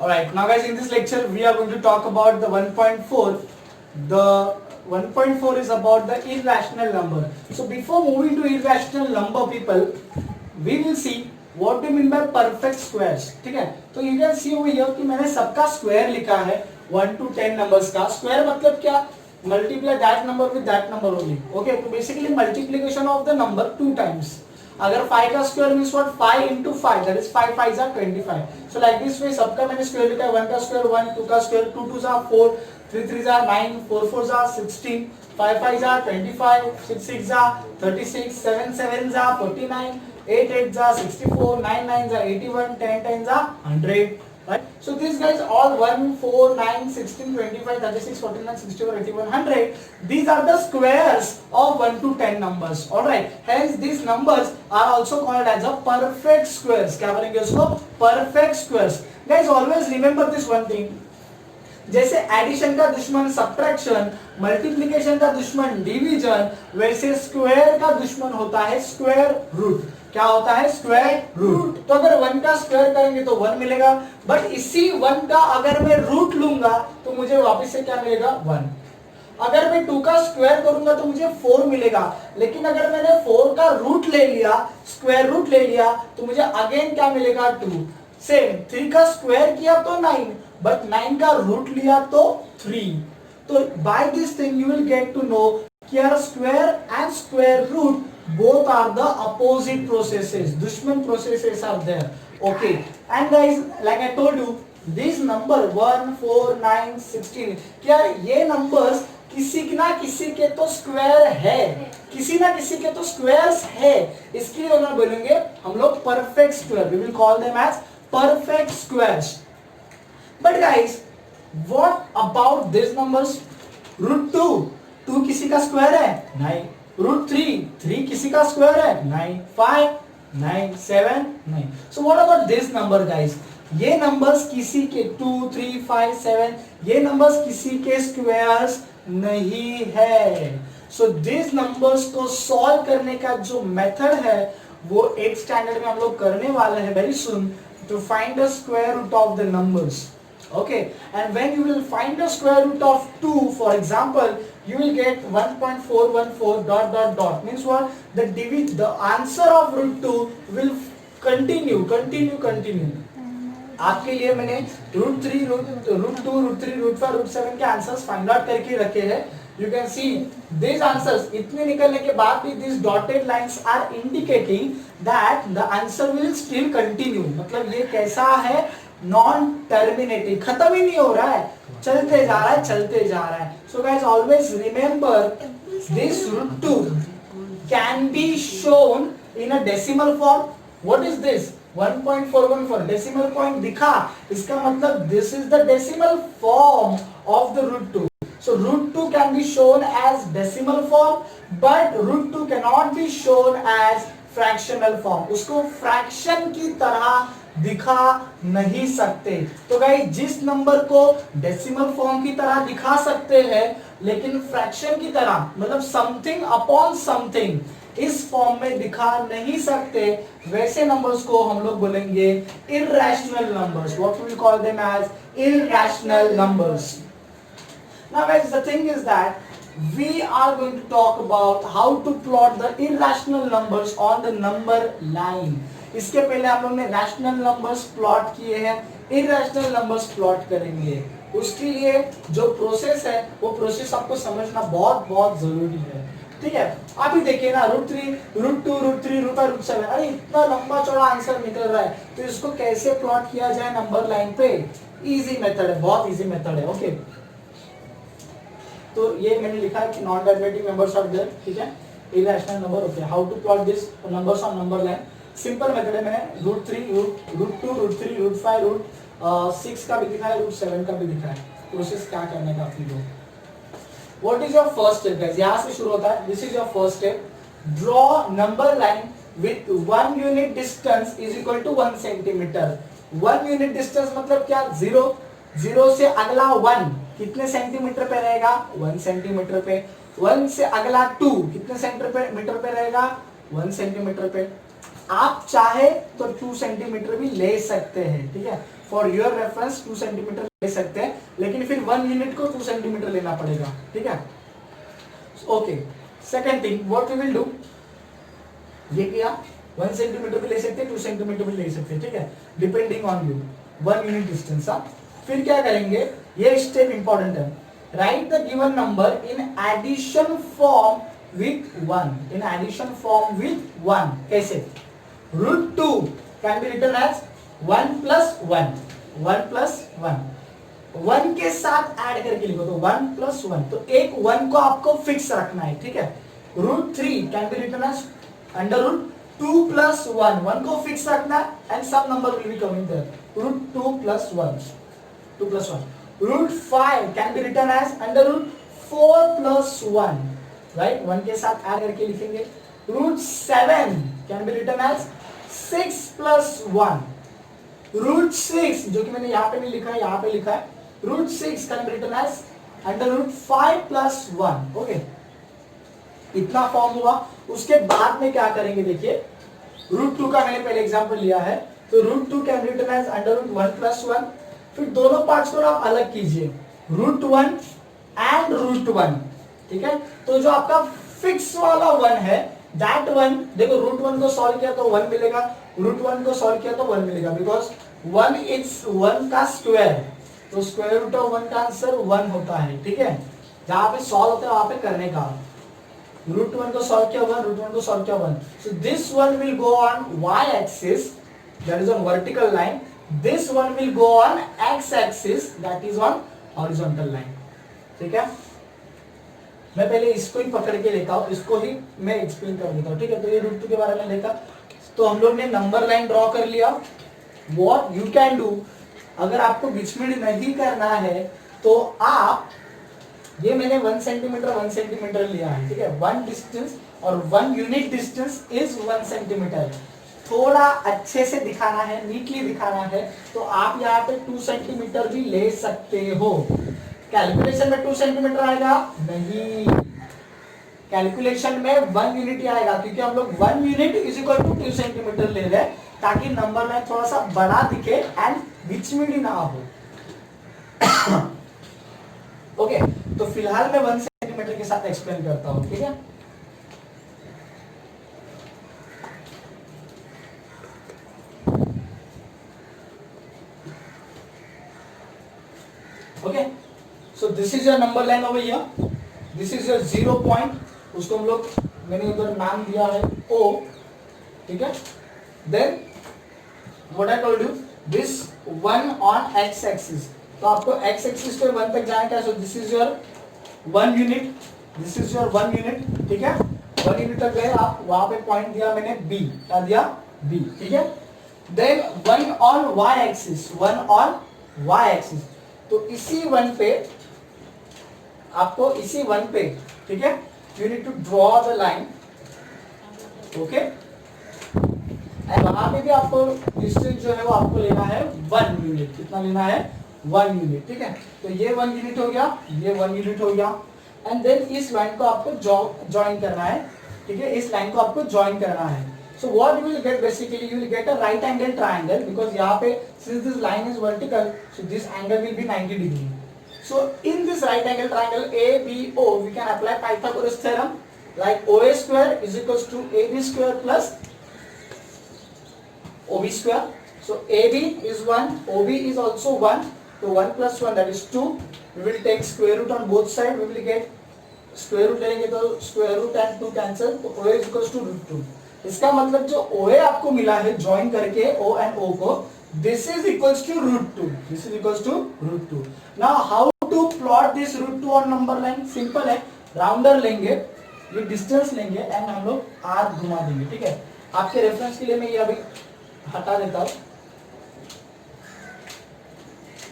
Alright, now guys, in this lecture we are going to talk about the 1.4. The 1.4 is about the irrational number. So before moving to irrational number, people, we will see what do you mean by perfect squares. ठीक है, तो you can see over here कि मैंने सबका square लिखा है 1 to 10 numbers का. Square मतलब क्या? Multiply that number with that number only. Okay, तो basically multiplication of the number 2 times. अगर 5 का square means what 5 into 5 that is 5 5 जा 25. सो लाइक दिस वे सबका मैंने स्क्वायर लिखा है. 1 का स्क्वायर 1, 2 का स्क्वायर 2 2 जा 4, 3 3 जा 9, 4 4 जा 16, 5 5 जा 25, 6 6 जा 36, 7 7 जा 49, 8 8 जा 64, 9 9 जा 81, 10 10 जा 100. Right? So these guys all 1, 4, 9, 16, 25, 36, 49, 64, 81, 100. These are the squares of 1 to 10 numbers. Alright. Hence these numbers are also called as a perfect squares. क्या बोलेंगे उसको? Perfect squares. Guys always remember this one thing. जैसे addition का दुश्मन subtraction, multiplication का दुश्मन division, वैसे square का दुश्मन होता है स्क्वायर रूट. क्या होता है? Square root. तो अगर 1 का स्क्वायर करेंगे तो 1 मिलेगा, बट इसी 1 का अगर मैं रूट लूंगा तो मुझे वापस से क्या मिलेगा? 1. अगर मैं 2 का स्क्वायर करूंगा तो मुझे 4 मिलेगा, लेकिन अगर मैंने 4 का रूट ले लिया, स्क्वायर रूट ले लिया, तो मुझे अगेन क्या मिलेगा? 2. सेम 3 का स्क्वायर किया तो 9, बट 9 का रूट लिया तो 3. तो by this thing you will get to know कि यार square and square root both are the opposite processes. दुश्मन processes are there. Okay. And guys, like I told you, this number 1, 4, 9, 16. क्या ये numbers किसी ना किसी के तो स्क्वायर है, किसी ना किसी के तो स्क्वायर्स है. इसके लिए हम बोलेंगे हम लोग perfect square. We will call them as perfect squares. But guys, what about these numbers? Root 2. 2 किसी का स्क्वायर है? नहीं. रूट 3 किसी का स्क्वायर है? 9. 5 9 7 9. So what about this number guys? ये नंबर्स किसी के 2 3 5 7, ये नंबर्स किसी के स्क्वायर्स नहीं है. सो दिस नंबर्स को सॉल्व करने का जो मेथड है वो 8th स्टैंडर्ड में हम लोग करने वाले हैं very soon, to find the square root of the numbers. Okay, and when you will find the square root of 2, for example, you will get 1.414 dot dot dot. Means what? The answer of root 2 will continue. आपके लिए मैंने root 3, root 2, root 3, root 5, root 7 के answers find out करके रखे हैं. You can see these answers. इतने निकलने के बाद भी these dotted lines are indicating that the answer will still continue. मतलब ये कैसा है? नॉन टर्मिनेटिंग, खत्म ही नहीं हो रहा है, चलते जा रहा है. So guys always remember this root 2 can be shown in a decimal form. What is this? 1.414 decimal point दिखा, इसका मतलब this is the decimal form of the root 2. So root 2 can be shown as decimal form, but root 2 cannot be shown as fractional form. उसको fraction की तरह दिखा नहीं सकते. तो गाइस जिस नंबर को डेसिमल फॉर्म की तरह दिखा सकते हैं लेकिन फ्रैक्शन की तरह मतलब समथिंग अपॉन समथिंग इस फॉर्म में दिखा नहीं सकते, वैसे नंबर्स को हम लोग बोलेंगे irrational numbers. What we call them as irrational numbers. Now guys, the thing is that we are going to talk about how to plot the irrational numbers on the number line. इसके पहले हम लोग ने rational numbers plot किए हैं, irrational numbers plot करेंगे. उसके लिए जो प्रोसेस है वो प्रोसेस आपको समझना बहुत बहुत जरूरी है. ठीक है, आप ही देखिए ना, root 3, root 2, root 3, root 5, root 7. अरे इतना लंबा चौड़ा आंसर निकल रहा है, तो इसको कैसे प्लॉट किया जाए नंबर लाइन पे? इजी मेथड है, बहुत इजी मेथड है. ओके, तो ये मैंने लिखा है कि non terminating numbers are there. ठीक है, irrational number. Okay, how to plot this numbers on number line? Simple method है. मैंने root 3, root 2, root 3, root 5, root 6 का भी दिखा है, रूट 7 का भी दिखा है. प्रोसेस क्या करने का आपको? What is your first step guys? यहाँ से शुरू होता है. This is your first step. Draw number line with 1 unit distance is equal to 1 centimetre. 1 unit distance मतलब क्या? 0 से अगला 1 कितने सेंटीमीटर पे रहेगा? 1 सेंटीमीटर पे. 1 से अगला 2 कितने सेंटीमीटर पे रहेगा? 1 सेंटीमीटर पे. आप चाहे तो 2 सेंटीमीटर भी ले सकते हैं. ठीक है, फॉर योर रेफरेंस 2 सेंटीमीटर ले सकते हैं, लेकिन फिर 1 यूनिट को 2 सेंटीमीटर लेना पड़ेगा, ठीक है। Okay, second thing what we will do, ये किया 1 सेंटीमीटर भी ले सकते हैं, 2 सेंटीमीटर भी ले सकते हैं, ठीक है, depending on you, 1 unit distance. फिर क्या करेंगे, ये स्टेप इंपॉर्टेंट है, right the given number in addition form with 1, in addition form with 1, कैसे, √2 can be written as 1 plus 1, 1 plus 1, 1 के साथ ऐड करके लिखो तो 1 प्लस 1, तो एक 1 को आपको फिक्स रखना है, ठीक है। √3 can be written as √2 plus 1, 1 को फिक्स रखना है and some number will be coming there, √2 plus 1, 2 plus 1, √5 can be written as √4 plus 1, right, 1 के साथ ऐड करके लिखेंगे, √7 can be written as 6 plus 1, √6 जो कि मैंने यहाँ पे नहीं लिखा है, यहाँ पे लिखा है, √6 can be written as √5 plus 1, okay, इतना फॉर्म हुआ। उसके बाद में क्या करेंगे, देखिए √2 का मैंने पहले एग्जांपल लिया है, तो √2 can be written as √1 plus 1, फिर दोनों पार्ट्स को आप अलग कीजिए, √1 एंड √1, ठीक है। तो जो आपका फिक्स वाला 1 है, दैट 1, देखो √1 को सॉल्व किया तो 1 मिलेगा, √1 को सॉल्व किया तो 1 मिलेगा, बिकॉज 1 इज 1 का स्क्वायर, तो स्क्वायर रूट ऑफ 1 का आंसर 1 होता है, ठीक है। जहां पे सॉल्व होता है वहां पे करने का, √1 को सॉल्व किया 1, √1 को सॉल्व किया 1, so this one will go on y axis, that is on vertical line, this one will go on x axis, that is on horizontal line, ठीक है। मैं पहले इसको ही पकड़ के लेता हूँ, इसको ही मैं एक्सप्लेन कर देता हूँ, ठीक है। तो ये √2 के बारे में देखा, तो हम लोग ने नंबर लाइन ड्रॉ कर लिया। व्हाट यू कैन डू, अगर आपको बीच में नहीं करना है तो आप, ये मैंने 1 सेंटीमीटर लिया है, ठीक है, 1 डिस्टेंस और 1 यूनिट डिस्टेंस इज 1 सेंटीमीटर, थोड़ा अच्छे से दिखाना है, नीटली दिखाना है, तो आप यहाँ पे 2 सेंटीमीटर भी ले सकते हो। कैलकुलेशन में 2 सेंटीमीटर आएगा नहीं, कैलकुलेशन में 1 यूनिट ही आएगा, क्योंकि हम लोग 1 unit is equal to 2 centimetre ले रहे हैं, ताकि नंबर लाइन थोड़ा सा बड़ा दिखे एंड बीच में भी ना हो। ओके, तो फिलहाल मैं 1 सेंटीमीटर के साथ एक्सप्लेन करता हूं, ठीक है। Okay, so this is your number line over here, this is your 0 point, उसको हम लोग, मैंने उधर नाम दिया है O, ठीक है। Then what I told you, this 1 on x axis, तो आपको x एक्सिस पे 1 तक जाना है, so this is your 1 unit, this is your 1 unit, ठीक है। 1 यूनिट तक गए आप, वहां पे पॉइंट दिया मैंने B, क्या दिया B, ठीक है। Then 1 on y axis, 1 on y axis, तो इसी 1 पे आपको, इसी 1 पे, ठीक है, you need to draw the line, okay, and वहां पे भी आपको डिस्टेंस जो है वो आपको लेना है 1 यूनिट, कितना लेना है 1 यूनिट, ठीक है। तो ये 1 यूनिट हो गया, ये 1 यूनिट हो गया, एंड देन इस लाइन को आपको ज्वाइन करना है, ठीक है, इस लाइन को आपको ज्वाइन करना है। So what you will gate, basically you will get a right angle triangle, because यहाँ पे since this line is vertical, so this angle will be 90 degree. So in this right angle triangle ABO, we can apply Pythagoras theorem, like OA square is equals to AB square plus OB square. So AB is 1, OB is also 1, so 1 plus 1, that is 2. We will take square root on both sides, we will get square root लेंगे तो square root and 2 cancel, तो OA is equals to √2. इसका मतलब जो OA आपको मिला है join करके O and O को, this is equals to √2, this is equals to √2. Now how to plot this √2 on number line? Simple है, राउंडर लेंगे, ये डिस्टेंस लेंगे एंड हम लोग आर घुमा देंगे, ठीक है। आपके रेफरेंस के लिए मैं ये अभी हटा देता हूं,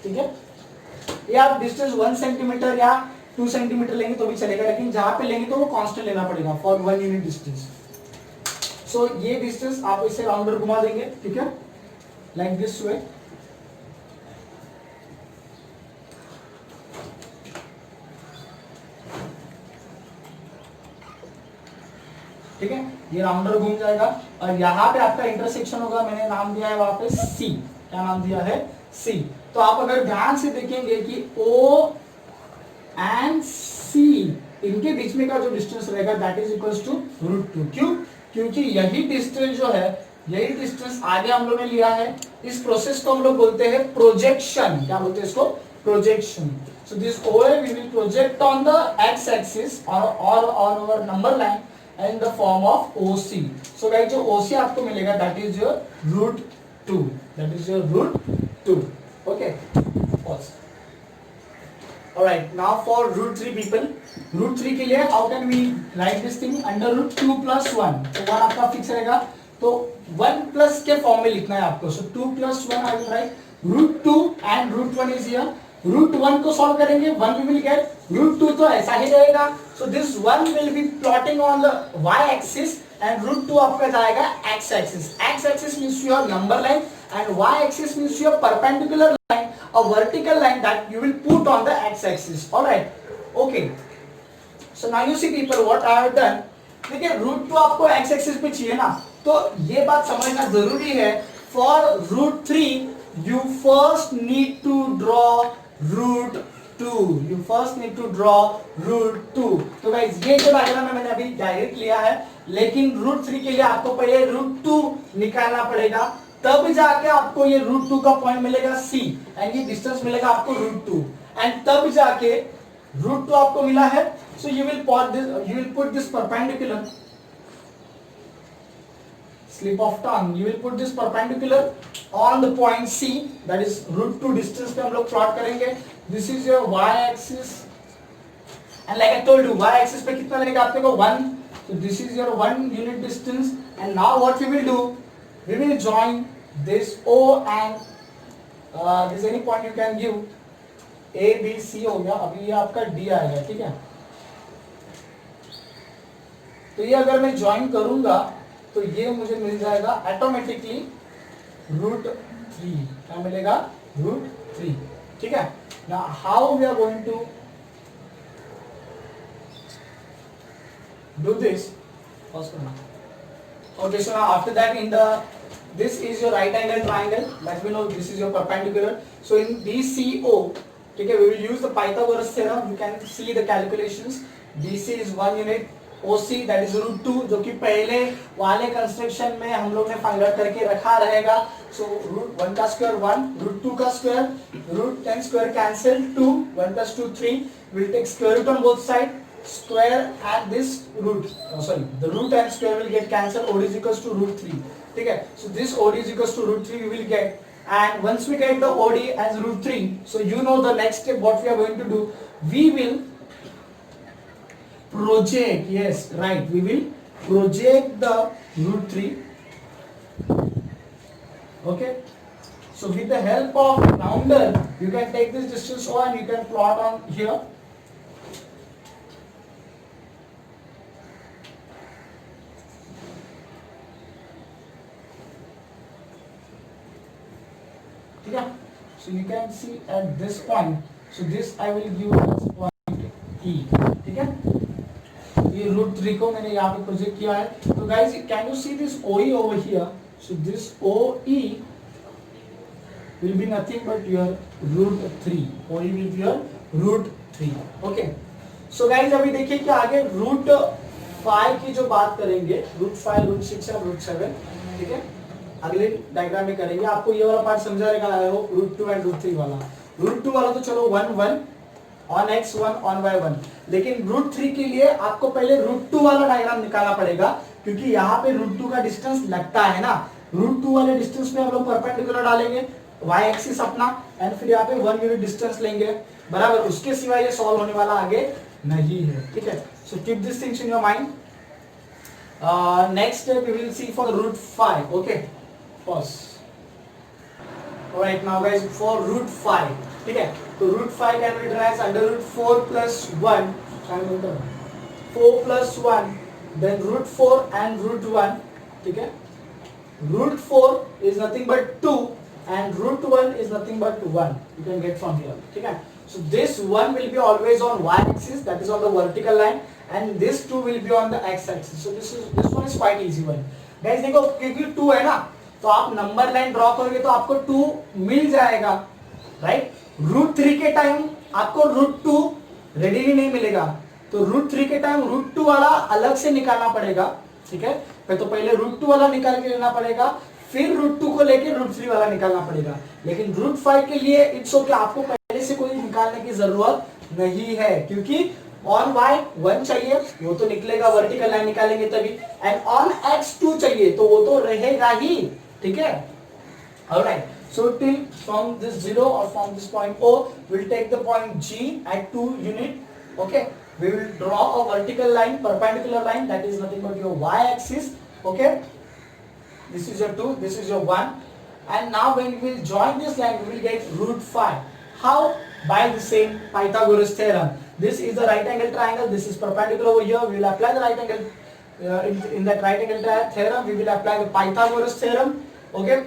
ठीक है। ये आप डिस्टेंस 1 सेंटीमीटर या 2 सेंटीमीटर लेंगे तो भी चलेगा, लेकिन जहां पे लेंगे तो वो कांस्टेंट लेना पड़ेगा फॉर 1 यूनिट डिस्टेंस। सो ये डिस्टेंस आप इसे राउंडर घुमा देंगे, ठीक है, लाइक दिस वे। ठीक है, ये राउंडर घूम जाएगा और यहाँ पे आपका इंटरसेक्शन होगा, मैंने नाम दिया है वहां पे C, क्या नाम दिया है सी। तो आप अगर ध्यान से देखेंगे कि ओ एंड सी इनके बीच में का जो डिस्टेंस रहेगा दैट इज इक्वल्स टू √2। क्यों? क्योंकि यही डिस्टेंस जो है, यही डिस्टेंस आगे हम लोग ने लिया है। इस प्रोसेस को हम लोग बोलते हैं प्रोजेक्शन। क्या बोलते हैं इसको? Projection. So this OA we will project on the X axis और on our number line in the form of OC। So guys जो OC आपको मिलेगा that is your √2, that is your √2। Okay, pause. Alright, now for √3 people, √3 के लिए how can we write this thing? Under √2 plus 1, तो 1 आपका fix रहेगा, तो 1 plus के फॉर्म में लिखना है आपको। So 2 plus 1 I will write √2 and √1 is here. √1 को सॉल्व करेंगे, 1 we will get, √2 तो ऐसा ही रहेगा। So this 1 will be plotting on the y axis and √2 आपका जाएगा x axis. X axis means your number line and y axis means your perpendicular line, a vertical line that you will put on the x axis. All right, okay. So now you see people what I have done. देखिए √2 आपको x axis पे चाहिए ना, तो ये बात समझना जरूरी है। For √3 you first need to draw √2. You first need to draw √2. तो गाइस ये जो डायग्राम है मैंने अभी डायरेक्ट लिया है, लेकिन √3 के लिए आपको पहले √2 निकालना पड़ेगा, तब जाके आपको ये √2 का पॉइंट मिलेगा C एंड ये डिस्टेंस मिलेगा आपको √2 एंड तब जाके √2 आपको मिला है। So you will put this perpendicular, slip of tongue, you will put this perpendicular on the point C, that is √2 distance पे हम लोग प्लॉट करेंगे। This is your y axis and like I told you y axis पे कितना लगेगा आपके को 1, so this is your 1 unit distance and now what we will do, we will join this O and this any point you can give, A B C हो गया, अभी ये आपका D आएगा, ठीक है। तो ये अगर मैं ज्वाइन करूंगा तो ये मुझे मिल जाएगा ऑटोमेटिकली √3, क्या मिलेगा? √3, ठीक है। Now how we are going to do this? Okay, so now after that in the, this is your right angle triangle, let me know this is your perpendicular. So in DCO, okay, we will use the Pythagoras theorem. You can see the calculations. DC is 1 unit, OC that is √2, जो कि पहले वाले construction में हम लोग ने find out करके रखा रहेगा। So √1 का स्क्वायर 1, √2 का square, √10 square cancel 2, 1 plus 2 3, we'll take square root on both sides, square and this root, the root and square will get cancelled, OD is equals to √3, ठीक है। So this OD is equals to √3 we will get, and once we get the OD as √3, so you know the next step what we are going to do, we will project, yes right, we will project the √3, okay। So with the help of rounder you can take this distance O and you can plot on here, yeah। So you can see at this point, so this I will give as point E, ठीक है। ये √3 को मैंने यहाँ पे project किया है। तो guys can you see this OE over here? So this OE will be nothing but your √3, OE will be your √3, okay। So guys अभी देखिए कि आगे √5 की जो बात करेंगे, √5, √6 और √7, ठीक है, अगले डायग्राम में करेंगे। आपको ये वाला पार्ट समझा रहेगा आया हो, √2 एंड √3 वाला। √2 वाला तो चलो 1 1 ऑन x 1 ऑन y 1, लेकिन √3 के लिए आपको पहले √2 वाला डायग्राम निकालना पड़ेगा, क्योंकि यहाँ पे √2 का डिस्टेंस लगता है ना। √2 वाले डिस्टेंस में हम लोग परपेंडिकुलर डालेंगे y एक्सिस अपना एंड फिर यहाँ पे 1 यूनिट डिस्टेंस लेंगे, बराबर। उसके सिवा ये सॉल्व होने वाला आगे नहीं है, ठीक है। So keep this things in your mind. Next step we will see for √5, okay, pause। Alright, now guys for √5, ठीक है, तो √5 can be written as under √4 plus 1, 4 plus 1, then √4 and √1, ठीक है। √4 is nothing but 2 and √1 is nothing but 1, you can get from here, ठीक है। So this 1 will be always on y axis, that is on the vertical line, and this 2 will be on the x axis. So this one is quite easy one, guys। देखो क्योंकि 2 है ना, तो आप number line draw करोगे तो आपको 2 मिल जाएगा, राइट। √3 के टाइम आपको √2 रेडीली नहीं मिलेगा, तो √3 के टाइम √2 वाला अलग से निकालना पड़ेगा, ठीक है। तो पहले √2 वाला निकाल के लेना पड़ेगा, फिर √2 को लेके √3 वाला निकालना पड़ेगा। लेकिन √5 के लिए इट्स ओके, आपको पहले से कोई निकालने की जरूरत नहीं है, क्योंकि ऑन y 1 चाहिए, वो तो निकलेगा, वर्टिकल लाइन निकालेंगे तभी, एंड ऑन x 2 चाहिए, तो वो तो रहेगा ही, ठीक है। Alright, so till from this 0 or from this point O, we'll take the point G at 2 unit. Okay, we will draw a vertical line, perpendicular line, that is nothing but your y-axis. Okay, this is your 2, this is your 1, and now when we will join this line, we will get √5. How? By the same Pythagoras theorem. This is the right angle triangle, this is perpendicular over here, we will apply the right angle in that right angle theorem, we will apply the Pythagoras theorem. Okay,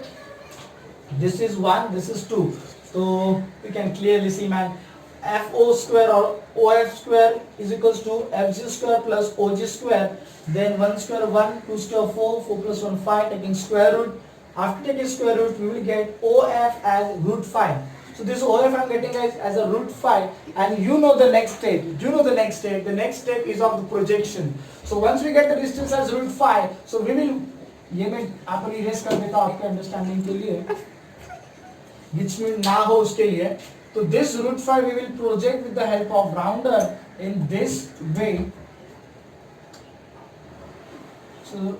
this is 1, this is 2, so you can clearly see, man, FO square or OF square is equals to FG square plus OG square, then 1 square 1, 2 square 4, 4 plus 1 5, taking square root. After taking square root, we will get OF as √5. So this OF I am getting as a √5, and you know the next step. You know the next step. The next step is of the projection. So once we get the distance as √5, so we will, ये मैं आप erase कर देता हूँ आपके understanding के लिए, which will ना हो उसके लिए. तो this √5 we will project with the help of rounder in this way. So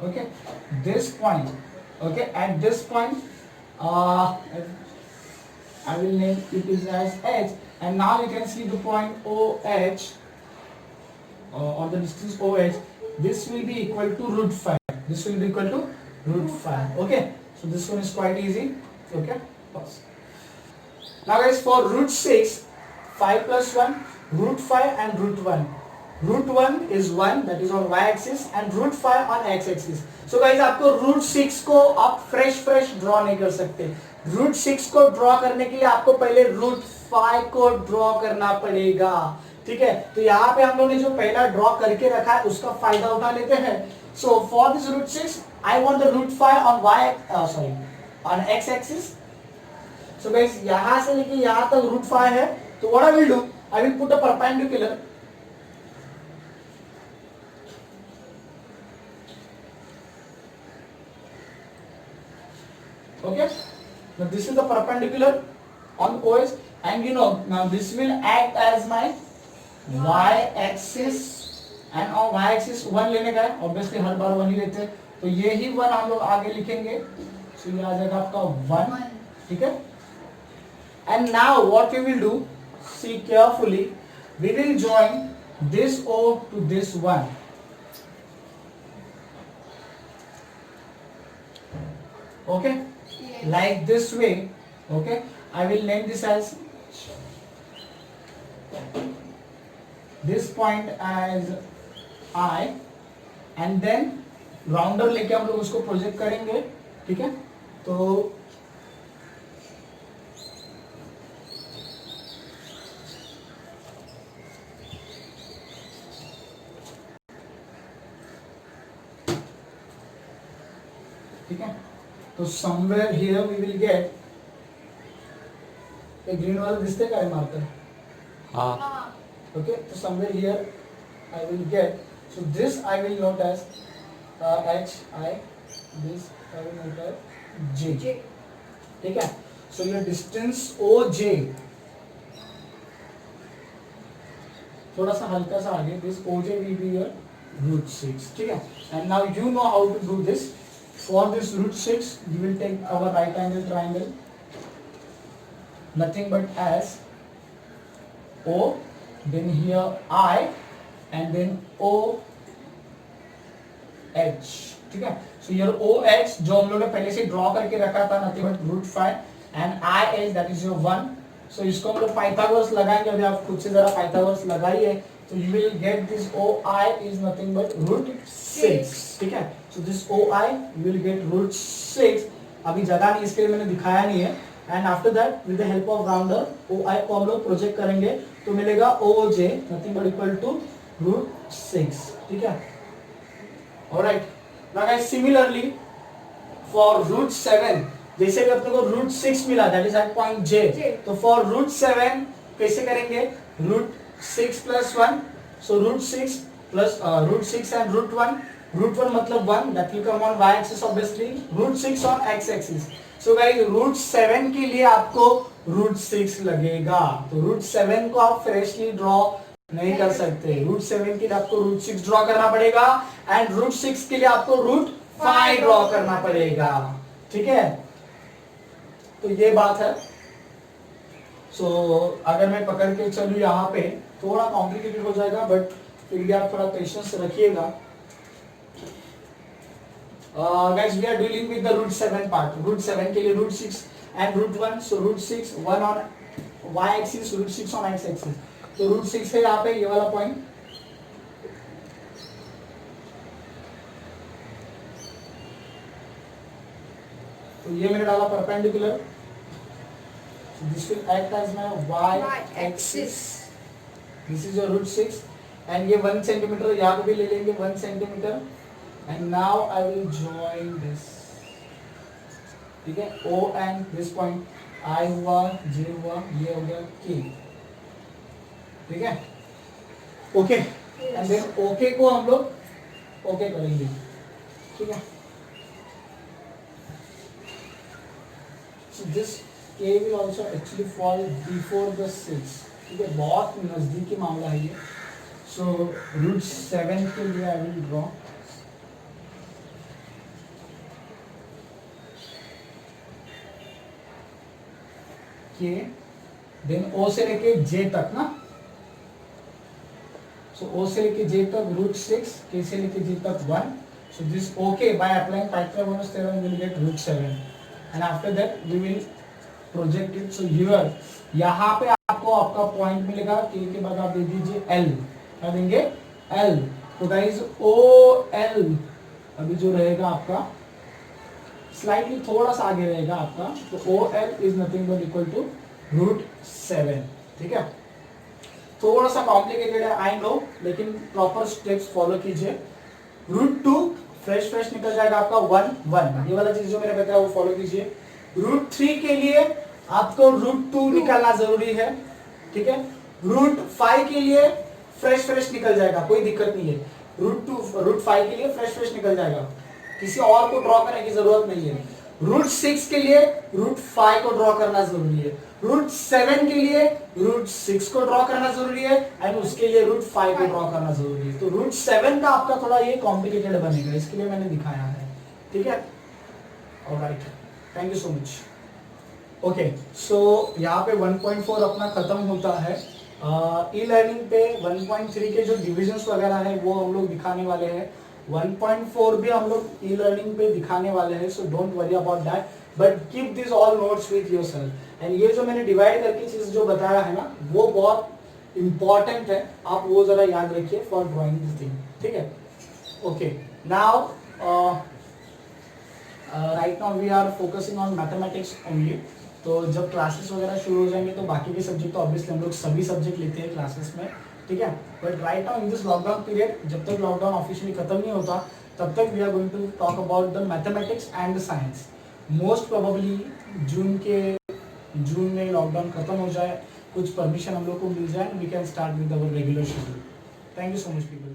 okay, this point, okay, at this point I will name it is as H, and now you can see the point OH, or the distance OH, this will be equal to √5. This will be equal to √5. Okay, so this one is quite easy. Okay, pause. Now guys, for √6, 5 plus 1, √5 and √1. √1 is 1, that is on y-axis, and √5 on x-axis. So guys, आपको √6 को आप fresh draw नहीं कर सकते. √6 को draw करने के लिए आपको पहले √5 को ड्रॉ करना पड़ेगा, ठीक है. तो यहाँ पे हम लोगों ने जो पहला ड्रॉ करके रखा है उसका फायदा उठा लेते हैं. So for this √6, I want the √5 on x-axis. So guys, यहाँ से लेके यहाँ तक √5 है, तो what I will do, I will put a perpendicular. Okay, now this is the perpendicular on OH, and you know now this will act as my y-axis, and on y-axis 1 लेने का है, obviously हर बार 1 ही लेते हैं, तो ये ही 1 हम लोग आगे लिखेंगे, so ये आ जाएगा आपका 1, ठीक है. And now what we will do, see carefully, we will join this O to this 1. Okay, like this way. Okay, I will name this as this point as I, and then rounder लेके हम लोग उसको project करेंगे, ठीक है. तो ठीक है, तो somewhere here we will get एक ग्रीन वाला दिसते का है मार्कर, हाँ, okay, तो somewhere here I will get, so this I will note as H I, this I will note as J, ठीक है. So your distance OJ, थोड़ा सा हल्का सा आगे, this OJ will be your √6, ठीक है. And now you know how to do this. For this √6, you will take our right angle triangle, nothing but as O, then here I, and then OH, ठीक है. So your OH जो हम लोगों ने पहले से ड्रॉ करके रखा था, nothing but √5, and IH that is your 1. So इसको हम लोग पाइथागोरस लगाएंगे, अभी आप खुद से जरा पाइथागोरस लगाइए, तो you will get this OI is nothing but √6, ठीक है. So this OI you will get √6. अभी जगह नहीं, इसके लिए मैंने दिखाया नहीं है. And after that with the help of rounder OI को हम लोग प्रोजेक्ट करेंगे, तो मिलेगा OJ nothing but equal to √6, ठीक है। Alright, now guys similarly for √7, जैसे भी अपने को √6 मिला that is at point J, तो फॉर √7 कैसे करेंगे, √6 + 1, सो √6 plus √6 and √1 मतलब 1 that will come on y axis obviously, √6 on x axis. So guys √7 के लिए आपको √6 लगेगा, तो √7 को आप फ्रेशली ड्रॉ नहीं कर सकते, √7 के लिए आपको √6 ड्रॉ करना पड़ेगा एंड √6 के लिए आपको √5 ड्रॉ करना पड़ेगा, ठीक है। तो ये बात है। सो अगर मैं पकड़ के चलूं यहाँ पे थोड़ा कॉम्प्लिकेटेड हो जाएगा, बट फिर भी आप थोड़ा पेशेंस रखिएगा। Guys we are dealing with the √7 part, √7 के लिए √6 and √1, so √6 1 on y axis, √6 on x axis, तो √6 है यहाँ पे ये वाला पॉइंट, तो ये मैंने डाला perpendicular, this will act as my y axis, this is your √6 and ये 1 सेंटीमीटर यहाँ पे भी ले लेंगे 1 centimetre, and now I will join this, ठीक है, O and this point I हुआ, J हुआ, ये हो गया K, ठीक है, ओके, एंड देन ओके को हम लोग ओके करेंगे, ठीक है। So this K will also actually fall before the 6, ठीक है, बहुत नजदीकी मामला है ये। सो √7 के लिए I will draw K, then O से लेके J तक ना, सो O से लेके J तक √6, K से लेके J तक 1, so this OK by applying Pythagoras theorem will get √7 and after that we will project it, so here यहाँ पे आपको आपका पॉइंट मिलेगा, K के बाद आप दे दीजिए L, क्या देंगे L, तो गाइस OL अभी जो रहेगा आपका स्लाइटली थोड़ा सा आगे रहेगा आपका, तो OL is nothing but equal to √7, ठीक है। थोड़ा सा कॉम्प्लिकेटेड है आई नो, लेकिन प्रॉपर स्टेप्स फॉलो कीजिए। √2 फ्रेश निकल जाएगा आपका 1 ये वाला चीज जो मैंने बताया वो फॉलो कीजिए। √3 के लिए आपको √2 निकालना जरूरी है, ठीक है। √5 के लिए फ्रेश निकल जाएगा, कोई दिक्कत नहीं है। √5 के लिए फ्रेश निकल जाएगा, किसी और को ड्रॉ करने की जरूरत नहीं है। √6 के लिए √5 को ड्रॉ करना जरूरी है, √7 के लिए √6 को ड्रॉ करना जरूरी है एंड उसके लिए √5 को ड्रॉ करना जरूरी है। तो √7 का आपका थोड़ा ये कॉम्प्लिकेटेड बनेगा, इसके लिए मैंने दिखाया है, ठीक है। Alright, thank you so much. Okay, so यहाँ पे 1.4 अपना खत्म होता है। ई लर्निंग पे 1.3 के जो डिविजन्स वगैरह है वो हम लोग दिखाने वाले हैं। 1.4 भी हम लोग ई लर्निंग पे दिखाने वाले हैं, so don't worry about that, but keep this all notes with yourself. And ये जो मैंने डिवाइड करके चीज जो बताया है ना वो बहुत इंपॉर्टेंट है, आप वो जरा याद रखिए फॉर ड्रॉइंग दिस थिंग, ठीक है। Okay, now right now we are focusing on mathematics only. तो जब क्लासेस वगैरह शुरू हो जाएंगे तो बाकी के सब्जेक्ट तो ऑब्वियसली हम लोग सभी सब्जेक्ट लेते हैं क्लासेस में, ठीक है। But right now in this lockdown period, जब तक लॉकडाउन ऑफिशियली खत्म नहीं होता तब तक we are going to talk about the mathematics and the science. Most probably June में लॉकडाउन खत्म हो जाए, कुछ परमिशन हम लोग को मिल जाए, we can start with our regular schedule. Thank you so much people.